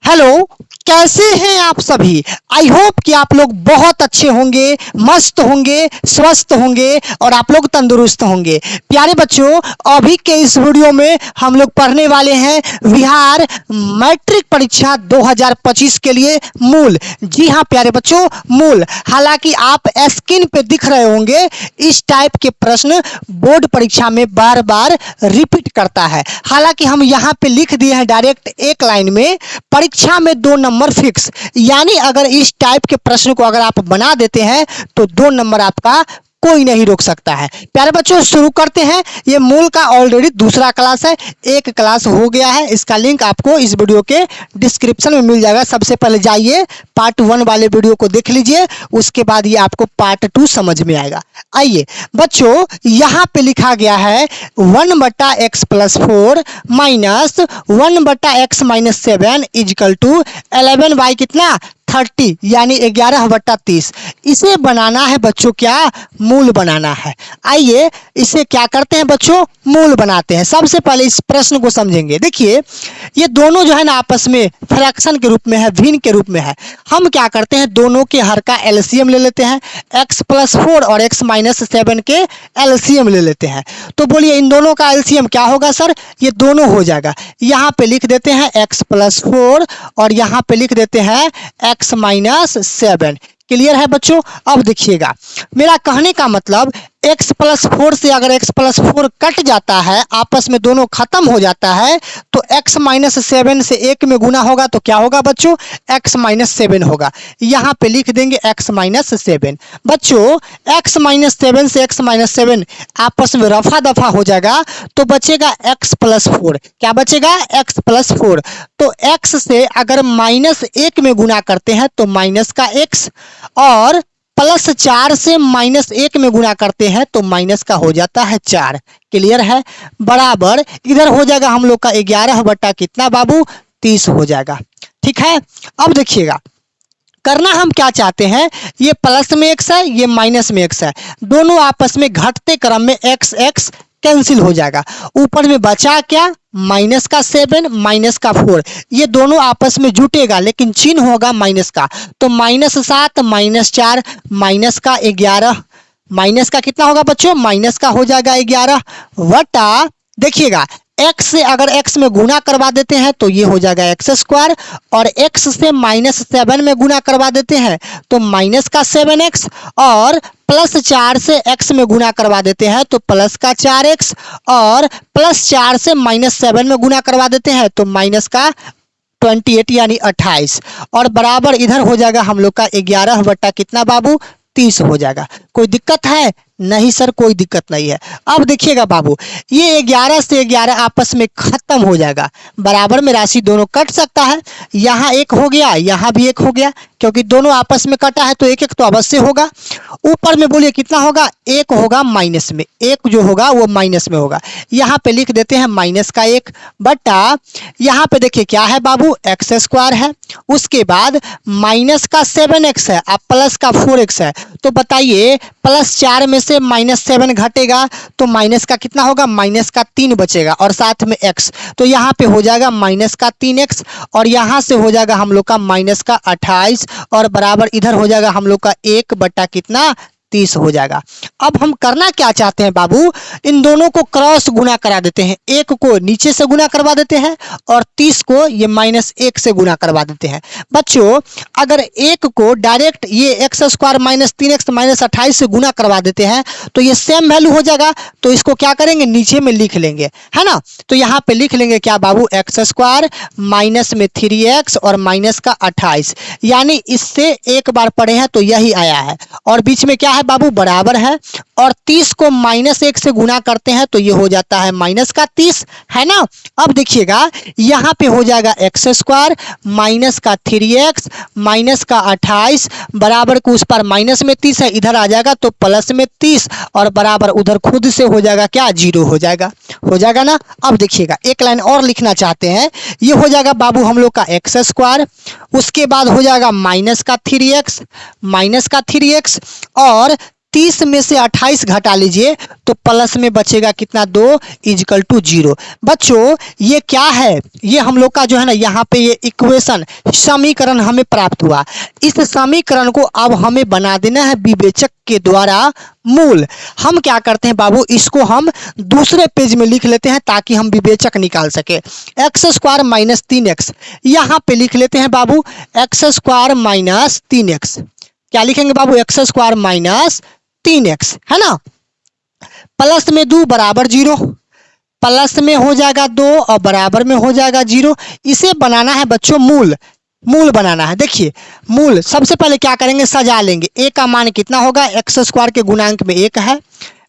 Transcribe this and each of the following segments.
Hello, कैसे हैं आप सभी। आई होप कि आप लोग बहुत अच्छे होंगे, मस्त होंगे, स्वस्थ होंगे और आप लोग तंदुरुस्त होंगे। प्यारे बच्चों, अभी के इस वीडियो में हम लोग पढ़ने वाले हैं बिहार मैट्रिक परीक्षा 2025 के लिए मूल। जी हाँ प्यारे बच्चों, मूल। हालांकि आप स्क्रीन पे दिख रहे होंगे, इस टाइप के प्रश्न बोर्ड परीक्षा में बार बार रिपीट करता है। हालांकि हम यहाँ पे लिख दिए हैं डायरेक्ट एक लाइन में, परीक्षा में 2 नंबर फिक्स। यानी अगर इस टाइप के प्रश्न को अगर आप बना देते हैं तो 2 नंबर आपका कोई नहीं रोक सकता है। प्यारे बच्चों, शुरू करते हैं। ये मूल का ऑलरेडी दूसरा क्लास है, एक क्लास हो गया है। इसका लिंक आपको इस वीडियो के डिस्क्रिप्शन में मिल जाएगा। सबसे पहले जाइए पार्ट 1 वाले वीडियो को देख लीजिए, उसके बाद ये आपको पार्ट 2 समझ में आएगा। आइए बच्चों, यहाँ पे लिखा गया है 1/x+4 minus 1/x-7 is equal to 11 कितना 30 यानी 11/30। इसे बनाना है बच्चों, क्या मूल बनाना है। आइए इसे क्या करते हैं बच्चों, मूल बनाते हैं। सबसे पहले इस प्रश्न को समझेंगे। देखिए ये दोनों जो है ना आपस में फ्रैक्शन के रूप में है, भिन्न के रूप में है। हम क्या करते हैं, दोनों के हर का एलसीएम ले लेते हैं। x+4 और x-7 के एलसीएम ले लेते हैं। तो बोलिए इन दोनों का एलसीएम क्या होगा सर, ये दोनों हो जाएगा। यहाँ पे लिख देते हैं x+4 और यहाँ पे लिख देते हैं x-7। क्लियर है बच्चों। अब देखिएगा, मेरा कहने का मतलब x+4 से अगर x+4 कट जाता है, आपस में दोनों खत्म हो जाता है, तो x-7 से 1 में गुना होगा तो क्या होगा बच्चों, x-7 होगा। यहाँ पे लिख देंगे x-7। बच्चों x-7 से x-7 आपस में रफा दफा हो जाएगा तो बचेगा x+4। क्या बचेगा, x+4। तो x से अगर -1 में गुना करते हैं तो माइनस का x, और +4 से -1 में गुना करते हैं तो माइनस का हो जाता है 4। क्लियर है। बराबर इधर हो जाएगा हम लोग का 11 बटा कितना बाबू, 30 हो जाएगा। ठीक है। अब देखिएगा, करना हम क्या चाहते हैं, ये प्लस में x है, ये माइनस में x है, दोनों आपस में घटते क्रम में x x कैंसिल हो जाएगा। ऊपर में बचा क्या, -7 -4। ये दोनों आपस में जुटेगा लेकिन चिन्ह होगा माइनस का, तो -7 -4 माइनस का 11, माइनस का कितना होगा बच्चों, माइनस का हो जाएगा 11 वटा, देखिएगा x से अगर x में गुना करवा देते हैं तो ये हो जाएगा x², और x से -7 में गुना करवा देते हैं तो माइनस का 7x, और +4 से x में गुना करवा देते हैं तो प्लस का 4x, और +4 से -7 में गुना करवा देते हैं तो माइनस का 28 यानी 28, और बराबर इधर हो जाएगा हम लोग का 11 बटा कितना बाबू, 30 हो जाएगा। कोई दिक्कत है, नहीं सर कोई दिक्कत नहीं है। अब देखिएगा बाबू, ये 11 से 11 आपस में खत्म हो जाएगा, बराबर में राशि दोनों कट सकता है। यहाँ 1 हो गया, यहाँ भी 1 हो गया, क्योंकि दोनों आपस में कटा है तो 1 1 तो अवश्य होगा। ऊपर में बोलिए कितना होगा, 1 होगा माइनस में, 1 जो होगा वो माइनस में होगा। यहाँ पे लिख देते हैं माइनस का 1 बटा, यहाँ पे देखिए क्या है बाबू, x² है, उसके बाद माइनस का 7x है, अब प्लस का 4x है। तो बताइए +4 में से -7 घटेगा तो माइनस का कितना होगा, माइनस का 3 बचेगा, और साथ में x, तो यहाँ पे हो जाएगा माइनस का 3x, और यहाँ से हो जाएगा हम लोग का माइनस का 28, और बराबर इधर हो जाएगा हम लोग का 1 बटा कितना, 30 हो जाएगा। अब हम करना क्या चाहते हैं बाबू, इन दोनों को क्रॉस गुना करा देते हैं। 1 को नीचे से गुना करवा देते हैं और 30 को ये -1 से गुना करवा देते हैं। बच्चों अगर 1 को डायरेक्ट ये x² -3x -28 से गुना करवा देते हैं तो ये सेम वैल्यू हो जाएगा, तो इसको क्या करेंगे, नीचे में लिख लेंगे, है ना। तो यहाँ पे लिख लेंगे क्या बाबू, x² माइनस में 3x और माइनस का 28, यानी इससे एक बार पढ़े हैं तो यही आया है, और बीच में क्या है बाबू, बराबर है, और 30 को -1 से गुना करते हैं तो ये हो जाता है माइनस का 30, है ना। अब देखिएगा यहाँ पे हो जाएगा x² माइनस का 3x माइनस का 28, बराबर को उस पर माइनस में 30 है, इधर आ जाएगा तो प्लस में 30, और बराबर उधर खुद से हो जाएगा क्या, 0 हो जाएगा ना। अब देखिएगा एक लाइन और लिखना चाहते हैं, ये हो जाएगा बाबू हम लोग का x², उसके बाद हो जाएगा माइनस का 3x और 30 में से 28 घटा लीजिए तो प्लस में बचेगा कितना 2 इजकल टू 0। बच्चों ये क्या है, ये हम लोग का जो है ना यहाँ पे ये इक्वेशन समीकरण हमें प्राप्त हुआ। इस समीकरण को अब हमें बना देना है विवेचक के द्वारा मूल। हम क्या करते हैं बाबू, इसको हम दूसरे पेज में लिख लेते हैं ताकि हम विवेचक निकाल सके। एक्स स्क्वायर माइनस 3x यहाँ पे लिख लेते हैं बाबू, एक्स स्क्वायर माइनस 3x। क्या लिखेंगे बाबू, एक्स स्क्वायर माइनस 3x, है ना। प्लस में 2 बराबर 0, प्लस में हो जाएगा 2 और बराबर में हो जाएगा 0। इसे बनाना है बच्चों मूल, मूल बनाना है। देखिए मूल सबसे पहले क्या करेंगे, सजा लेंगे। a का मान कितना होगा, एक्स स्क्वायर के गुणांक में 1 है।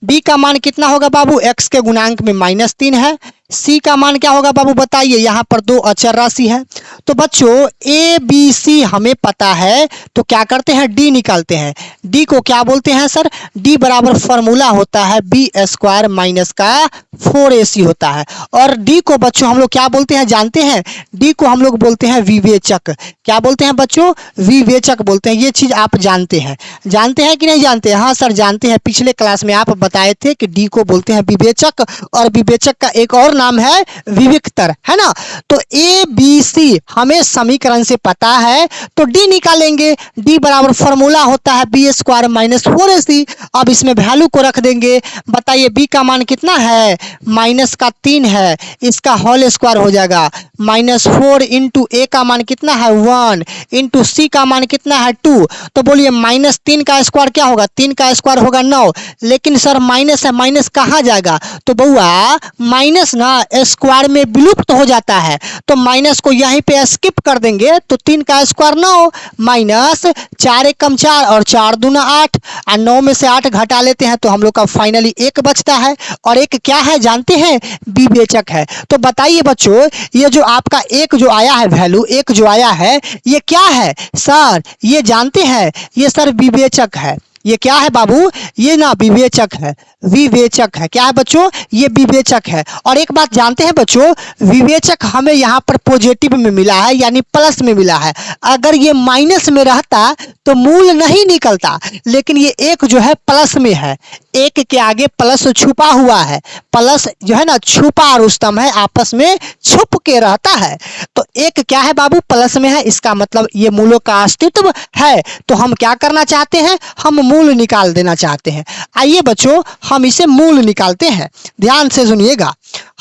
b का मान कितना होगा बाबू, x के गुणांक में -3 है। c का मान क्या होगा बाबू बताइए, यहाँ पर 2 अचर राशि है। तो बच्चों a b c हमें पता है, तो क्या करते हैं d निकालते हैं। d को क्या बोलते हैं सर, d बराबर फॉर्मूला होता है b स्क्वायर माइनस का 4ac होता है। और d को बच्चों हम लोग क्या बोलते हैं जानते हैं, d को हम लोग बोलते हैं विवेचक। क्या बोलते हैं बच्चों, विवेचक बोलते हैं। ये चीज आप जानते हैं, जानते हैं कि नहीं जानते? हाँ सर जानते हैं, पिछले क्लास में आप बताए थे कि d को बोलते हैं विवेचक, और विवेचक का एक और नाम है विविक्तर, है ना। तो a b c हमें समीकरण से पता है, तो d निकालेंगे। d बराबर फॉर्मूला होता है b स्क्वायर माइनस 4ac। अब इसमें वैल्यू को रख देंगे। बताइए b का मान कितना है, माइनस का 3 है, इसका होल स्क्वायर हो जाएगा -4 इंटू a का मान कितना है 1 इंटू c का मान कितना है 2। तो बोलिए -3 का स्क्वायर क्या होगा, 3 का स्क्वायर होगा 9। लेकिन सर माइनस है, माइनस कहाँ जाएगा, तो बउआ माइनस ना स्क्वायर में विलुप्त हो जाता है, तो माइनस को यहीं पे स्किप कर देंगे। तो 3 का स्क्वायर 9 माइनस 4 एकम 4 और 4 दूना 8 और 9 में से 8 घटा लेते हैं तो हम लोग का फाइनली 1 बचता है। और 1 क्या है जानते हैं, विवेचक है। तो बताइए बच्चों ये जो आपका 1 जो आया है वैल्यू, 1 जो आया है ये क्या है सर, ये जानते हैं, ये सर विवेचक है। ये क्या है बाबू, ये ना विवेचक है, विवेचक है। क्या है बच्चों, ये विवेचक है। और एक बात जानते हैं बच्चों, विवेचक हमें यहाँ पर पॉजिटिव में मिला है यानी प्लस में मिला है। अगर ये माइनस में रहता तो मूल नहीं निकलता, लेकिन ये 1 जो है प्लस में है, 1 के आगे प्लस छुपा हुआ है। प्लस जो है ना छुपा रुस्तम है, आपस में छुप के रहता है। तो 1 क्या है बाबू, प्लस में है, इसका मतलब ये मूलों का अस्तित्व है। तो हम क्या करना चाहते हैं, हम मूल निकाल देना चाहते हैं। आइए बच्चों हम इसे मूल निकालते हैं, ध्यान से सुनिएगा।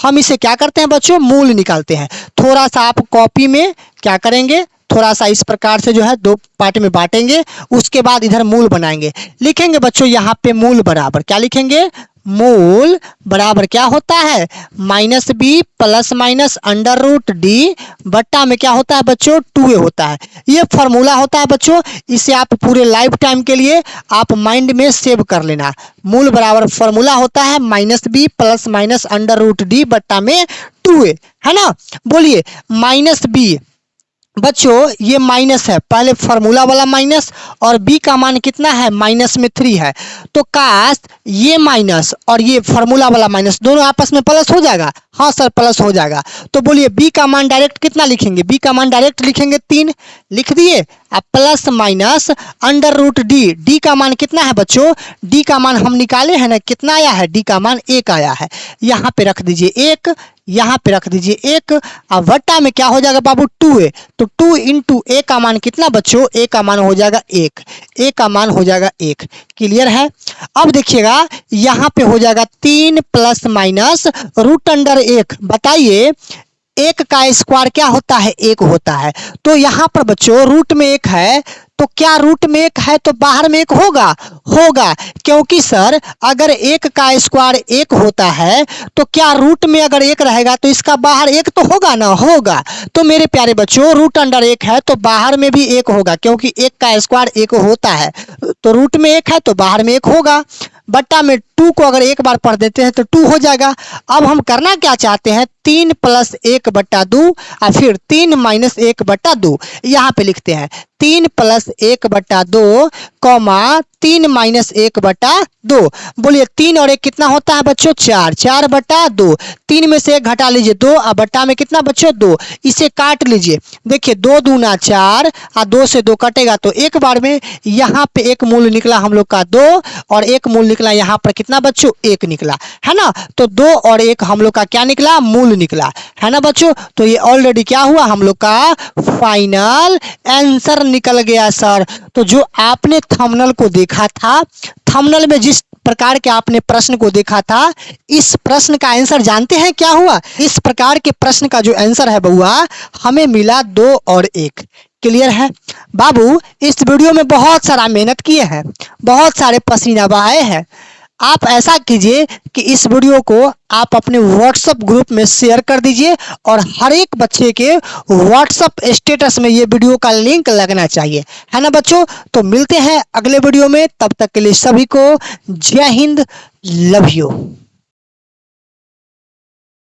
हम इसे क्या करते हैं बच्चों, मूल निकालते हैं। थोड़ा सा आप कॉपी में क्या करेंगे, थोड़ा सा इस प्रकार से जो है 2 पार्ट में बांटेंगे, उसके बाद इधर मूल बनाएंगे। लिखेंगे बच्चों यहाँ पे मूल बराबर क्या लिखेंगे, मूल बराबर क्या होता है, -b प्लस माइनस √d बट्टा में क्या होता है बच्चों 2a होता है। ये फॉर्मूला होता है बच्चों, इसे आप पूरे लाइफ टाइम के लिए आप माइंड में सेव कर लेना। मूल बराबर फॉर्मूला होता है -b प्लस माइनस √d बट्टा में 2a, है ना। बोलिए -b बच्चों ये माइनस है, पहले फॉर्मूला वाला माइनस, और b का मान कितना है -3 है। तो काश ये माइनस और ये फॉर्मूला वाला माइनस दोनों आपस में प्लस हो जाएगा। हाँ सर प्लस हो जाएगा। तो बोलिए b का मान डायरेक्ट कितना लिखेंगे, b का मान डायरेक्ट लिखेंगे 3, लिख दिए। अब प्लस माइनस √d, d का मान कितना है बच्चों, d का मान हम निकाले हैं ना, कितना आया है, d का मान 1 आया है। यहाँ पे रख दीजिए 1, यहाँ पे रख दीजिए 1, अब वट्टा में क्या हो जाएगा बाबू 2a। तो 2 इंटू a का मान कितना बच्चों, a का मान हो जाएगा 1, a का मान हो जाएगा 1। क्लियर है। अब देखिएगा यहाँ पे हो जाएगा 3 प्लस माइनस √1। बताइए 1 का स्क्वायर क्या होता है, 1 होता है। तो यहाँ पर बच्चों रूट में 1 है, तो क्या रूट में 1 है तो बाहर में 1 होगा, होगा। क्योंकि सर अगर 1 का स्क्वायर 1 होता है तो क्या रूट में अगर 1 रहेगा तो इसका बाहर 1 तो होगा ना, होगा। तो मेरे प्यारे बच्चों √1 है तो बाहर में भी 1 होगा, क्योंकि 1 का स्क्वायर 1 होता है। तो रूट में 1 है तो बाहर में 1 होगा, बट्टा में 2 को अगर एक बार पढ़ देते हैं तो 2 हो जाएगा। अब हम करना क्या चाहते हैं, 3 + 1/2 और फिर 3 - 1/2 यहाँ पे लिखते हैं 3 + 1/2 कॉमा 3 - 1/2। बोलिए 3 और 1 कितना होता है बच्चों, 4, 4/2। 3 में से 1 घटा लीजिए 2 और बट्टा में कितना बच्चों 2, इसे काट लीजिए। देखिए 2 दूना 4 और 2 से 2 कटेगा तो एक बार में यहाँ पे एक मूल निकला हम लोग का 2 और एक मूल निकला यहाँ पर कितना बच्चों 1 निकला है ना। तो 2 और 1 हम लोग का क्या निकला, मूल निकला है ना बच्चों। तो ये ऑलरेडी क्या हुआ, हम लोग का फाइनल आंसर निकल गया सर। तो जो आपने थंबनेल को देखा था, थंबनेल में जिस प्रकार के आपने प्रश्न को देखा था, इस प्रश्न का आंसर जानते हैं क्या हुआ। इस प्रकार के प्रश्न का जो आंसर है बउआ हमें मिला 2 और 1। क्लियर है बाबू। इस वीडियो में बहुत सारा मेहनत किए हैं, बहुत सारे पसीना बहाए हैं। आप ऐसा कीजिए कि इस वीडियो को आप अपने व्हाट्सएप ग्रुप में शेयर कर दीजिए और हर एक बच्चे के व्हाट्सएप स्टेटस में ये वीडियो का लिंक लगना चाहिए, है ना बच्चों। तो मिलते हैं अगले वीडियो में, तब तक के लिए सभी को जय हिंद, लव यू।